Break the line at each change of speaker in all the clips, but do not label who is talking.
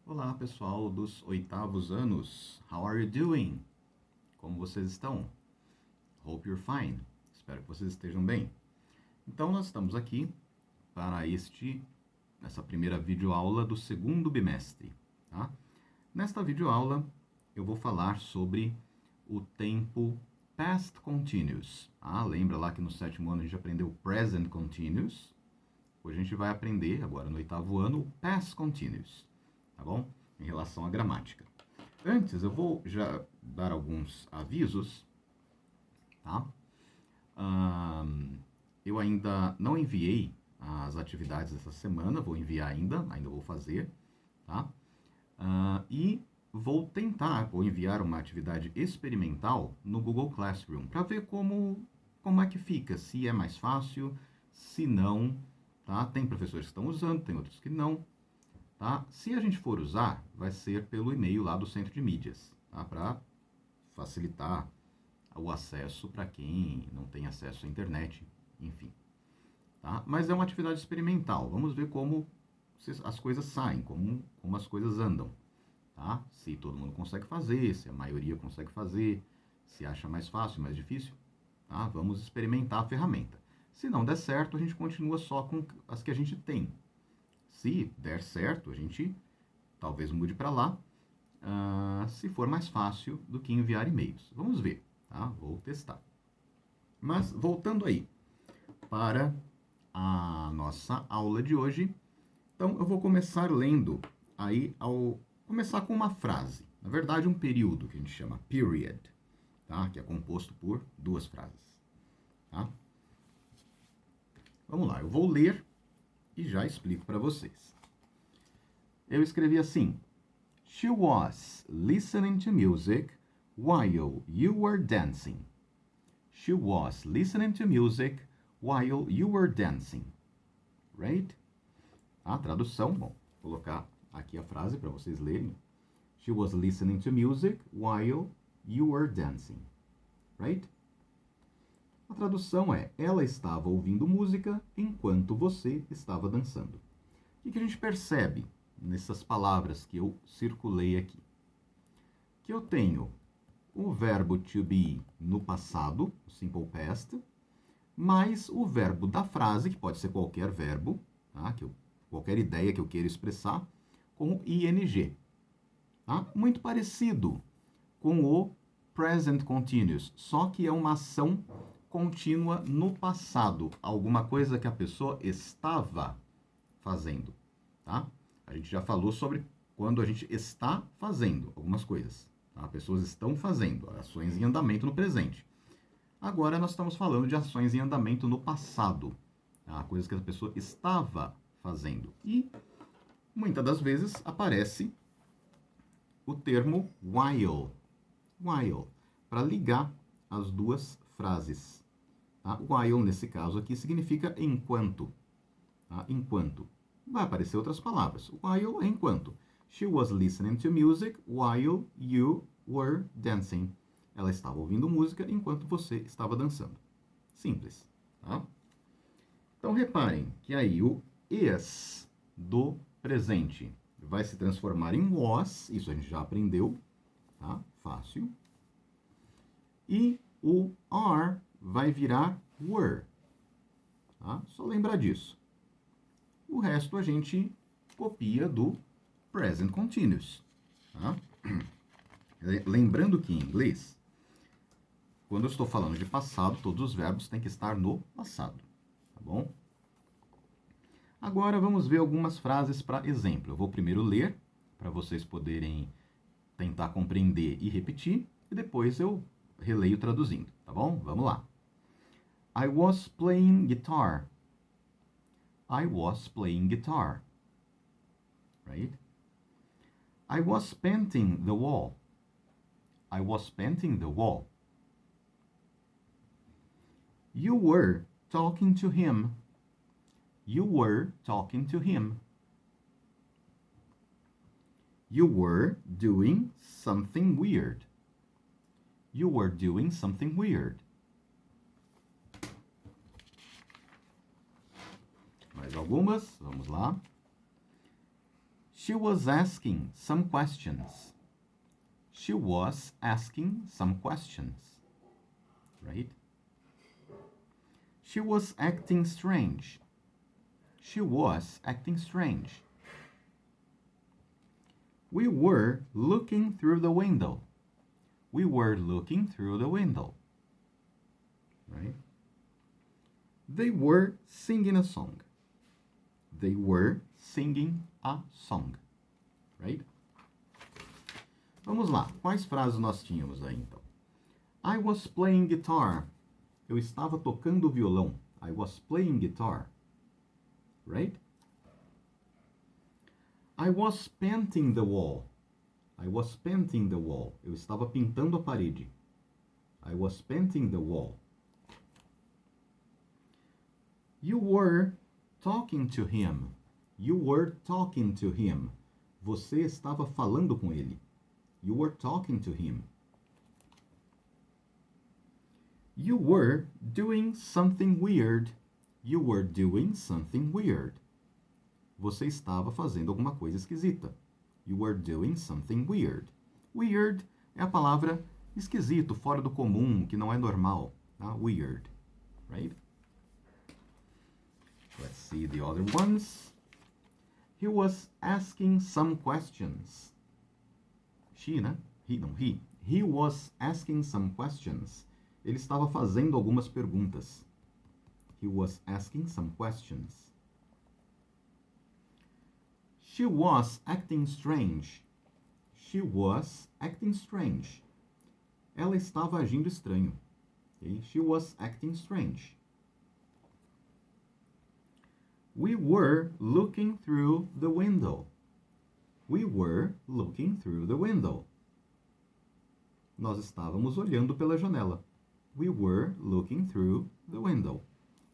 Olá, pessoal dos oitavos anos. How are you doing? Como vocês estão? Hope you're fine. Espero que vocês estejam bem. Então, nós estamos aqui para essa primeira videoaula do segundo bimestre, tá? Nesta videoaula, eu vou falar sobre o tempo past continuous. Lembra lá que no sétimo ano a gente aprendeu present continuous? Hoje a gente vai aprender, agora no oitavo ano, o past continuous, tá bom? Em relação à gramática. Antes, eu vou já dar alguns avisos, tá? Eu ainda não enviei as atividades dessa semana, vou enviar ainda vou fazer, tá? E vou enviar uma atividade experimental no Google Classroom, para ver como é que fica, se é mais fácil, se não, tá? Tem professores que estão usando, tem outros que não, tá? Se a gente for usar, vai ser pelo e-mail lá do Centro de Mídias, tá? Para facilitar o acesso para quem não tem acesso à internet, enfim. Tá? Mas é uma atividade experimental. Vamos ver como as coisas saem, como as coisas andam. Tá? Se todo mundo consegue fazer, se a maioria consegue fazer, se acha mais fácil, mais difícil. Tá? Vamos experimentar a ferramenta. Se não der certo, a gente continua só com as que a gente tem. Se der certo, a gente talvez mude para lá, se for mais fácil do que enviar e-mails. Vamos ver, tá? Vou testar. Mas, voltando aí para a nossa aula de hoje, então eu vou começar lendo começar com uma frase. Na verdade, um período que a gente chama period, tá? Que é composto por duas frases, tá? Vamos lá, eu vou ler e já explico para vocês. Eu escrevi assim: She was listening to music while you were dancing. She was listening to music while you were dancing. Right? A tradução, bom, vou colocar aqui a frase para vocês lerem. She was listening to music while you were dancing. Right? A tradução é: ela estava ouvindo música enquanto você estava dançando. O que a gente percebe nessas palavras que eu circulei aqui? Que eu tenho o verbo to be no passado, o simple past, mais o verbo da frase, que pode ser qualquer verbo, tá? Qualquer ideia que eu queira expressar, com ing. Tá? Muito parecido com o present continuous, só que é uma ação contínua no passado, alguma coisa que a pessoa estava fazendo. Tá? A gente já falou sobre quando a gente está fazendo algumas coisas. Tá? Pessoas estão fazendo ações em andamento no presente. Agora nós estamos falando de ações em andamento no passado. Tá? Coisas que a pessoa estava fazendo. E muitas das vezes aparece o termo while. While. Para ligar as duas frases. Tá? While, nesse caso aqui, significa enquanto. Tá? Enquanto. Vai aparecer outras palavras. While é enquanto. She was listening to music while you were dancing. Ela estava ouvindo música enquanto você estava dançando. Simples. Tá? Então, reparem que aí o is do presente vai se transformar em was. Isso a gente já aprendeu. Tá? Fácil. E o are vai virar were. Tá? Só lembrar disso. O resto a gente copia do present continuous. Tá? Lembrando que em inglês, quando eu estou falando de passado, todos os verbos têm que estar no passado. Tá bom? Agora vamos ver algumas frases para exemplo. Eu vou primeiro ler, para vocês poderem tentar compreender e repetir, e depois eu releio traduzindo, tá bom? Vamos lá. I was playing guitar. I was playing guitar. Right? I was painting the wall. I was painting the wall. You were talking to him. You were talking to him. You were doing something weird. You were doing something weird. Mais algumas, vamos lá. She was asking some questions. She was asking some questions. Right? She was acting strange. She was acting strange. We were looking through the window. We were looking through the window. Right? They were singing a song. They were singing a song. Right? Vamos lá. Quais frases nós tínhamos aí, então? I was playing guitar. Eu estava tocando violão. I was playing guitar. Right? I was painting the wall. I was painting the wall. Eu estava pintando a parede. I was painting the wall. You were talking to him. You were talking to him. Você estava falando com ele. You were talking to him. You were doing something weird. You were doing something weird. Você estava fazendo alguma coisa esquisita. You were doing something weird. Weird é a palavra esquisito, fora do comum, que não é normal. Tá? Weird. Right? Let's see the other ones. He was asking some questions. She, né? He, não, he. He was asking some questions. Ele estava fazendo algumas perguntas. He was asking some questions. She was acting strange. She was acting strange. Ela estava agindo estranho. Okay? She was acting strange. We were looking through the window. We were looking through the window. Nós estávamos olhando pela janela. We were looking through the window.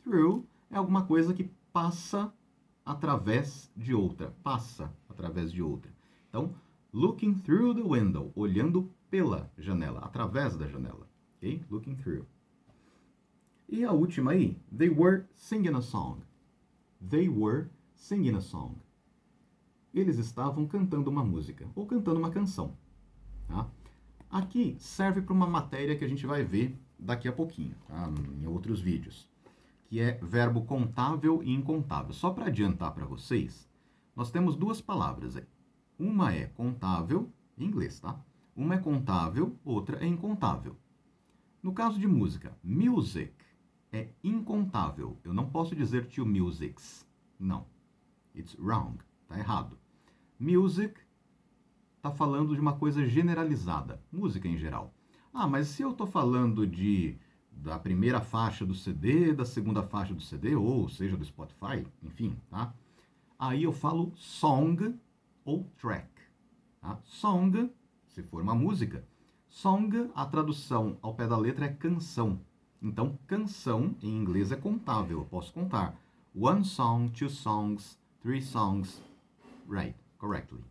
Through é alguma coisa que passa através de outra. Passa através de outra. Então, looking through the window. Olhando pela janela. Através da janela. Ok? Looking through. E a última aí. They were singing a song. They were singing a song. Eles estavam cantando uma música. Ou cantando uma canção. Tá? Aqui serve para uma matéria que a gente vai ver daqui a pouquinho, tá? Em outros vídeos, que é verbo contável e incontável. Só para adiantar para vocês, nós temos duas palavras aí. Uma é contável, em inglês, tá? Uma é contável, outra é incontável. No caso de música, music é incontável. Eu não posso dizer two musics. Não. It's wrong. Tá errado. Music está falando de uma coisa generalizada. Música em geral. Ah, mas se eu estou falando da primeira faixa do CD, da segunda faixa do CD, ou seja, do Spotify, enfim, tá? Aí eu falo song ou track. Tá? Song, se for uma música. Song, a tradução ao pé da letra é canção. Então, canção em inglês é contável. Eu posso contar. One song, two songs, three songs. Right, correctly.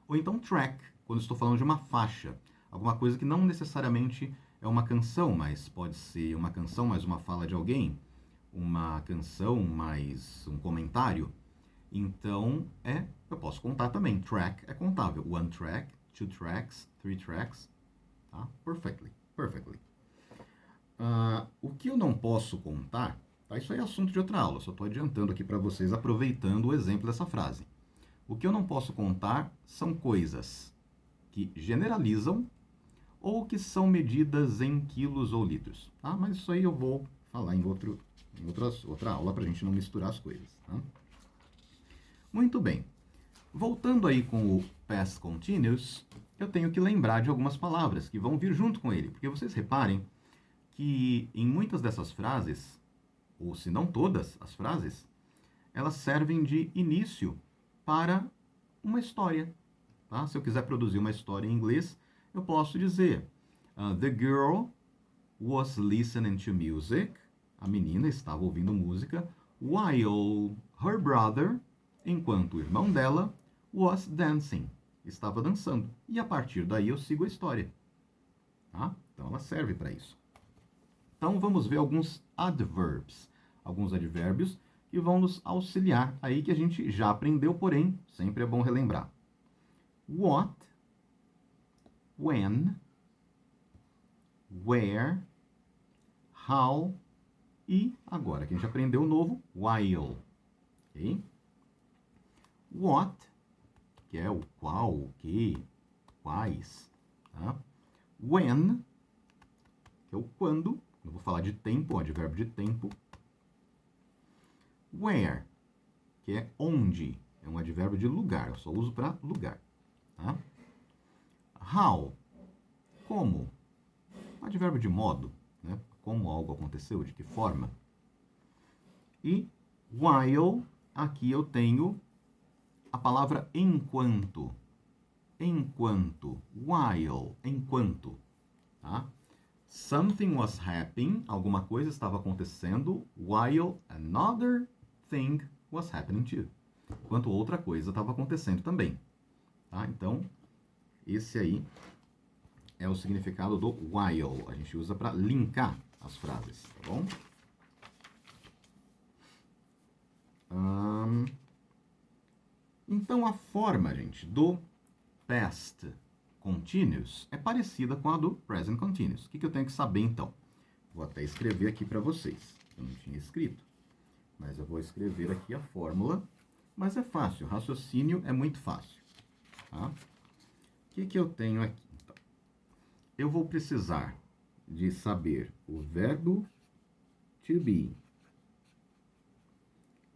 Ou então track, quando estou falando de uma faixa. Alguma coisa que não necessariamente é uma canção, mas pode ser uma canção mais uma fala de alguém, uma canção mais um comentário. Então, eu posso contar também. Track é contável. One track, two tracks, three tracks. Tá? Perfectly. O que eu não posso contar, tá? Isso aí é assunto de outra aula, só estou adiantando aqui para vocês, aproveitando o exemplo dessa frase. O que eu não posso contar são coisas que generalizam ou que são medidas em quilos ou litros. Tá? Mas isso aí eu vou falar em outra aula para a gente não misturar as coisas. Tá? Muito bem. Voltando aí com o past continuous, eu tenho que lembrar de algumas palavras que vão vir junto com ele. Porque vocês reparem que em muitas dessas frases, ou se não todas as frases, elas servem de início para uma história. Tá? Se eu quiser produzir uma história em inglês, eu posso dizer The girl was listening to music. A menina estava ouvindo música while her brother, enquanto o irmão dela, was dancing. Estava dançando. E a partir daí eu sigo a história. Tá? Então ela serve para isso. Então vamos ver alguns adverbs. Alguns advérbios que vão nos auxiliar aí, que a gente já aprendeu, porém, sempre é bom relembrar. What, when, where, how e agora que a gente aprendeu o novo, while. Ok? What, que é o qual, o que, quais. Tá? When, que é o quando. Eu vou falar de tempo, ó, advérbio de tempo. Where, que é onde. É um advérbio de lugar. Eu só uso para lugar. Tá? How, como. Um advérbio de modo. Né? Como algo aconteceu, de que forma. E while, aqui eu tenho a palavra enquanto. Enquanto. While. Enquanto. Tá? Something was happening. Alguma coisa estava acontecendo. While another thing was happening too. Enquanto outra coisa estava acontecendo também. Tá? Então, esse aí é o significado do while. A gente usa para linkar as frases, tá bom? Então, a forma, gente, do past continuous é parecida com a do present continuous. O que eu tenho que saber, então? Vou até escrever aqui para vocês. Eu não tinha escrito, mas eu vou escrever aqui a fórmula. Mas é fácil, o raciocínio é muito fácil. Tá? O que eu tenho aqui? Então, eu vou precisar de saber o verbo to be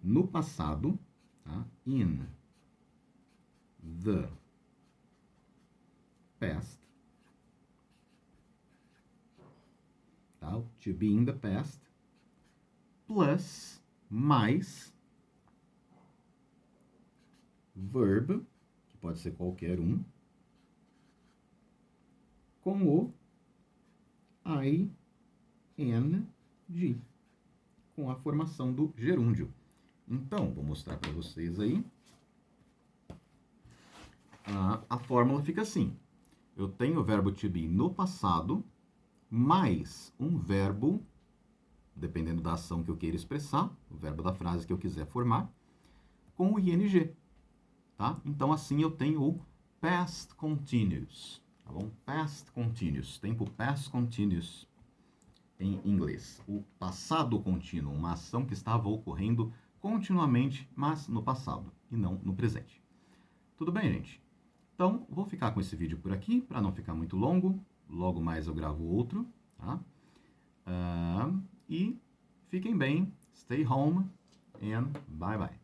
no passado, tá? In the past, tá? To be in the past, plus, mais, verb, que pode ser qualquer um, com o ing, com a formação do gerúndio. Então, vou mostrar para vocês aí. A fórmula fica assim. Eu tenho o verbo to be no passado, mais um verbo, dependendo da ação que eu queira expressar, o verbo da frase que eu quiser formar, com o ing. Tá? Então, assim eu tenho o past continuous. Tá bom? Past continuous. Tempo past continuous em inglês. O passado contínuo, uma ação que estava ocorrendo continuamente, mas no passado e não no presente. Tudo bem, gente? Então, vou ficar com esse vídeo por aqui, para não ficar muito longo. Logo mais eu gravo outro, tá? E fiquem bem, stay home, and bye bye.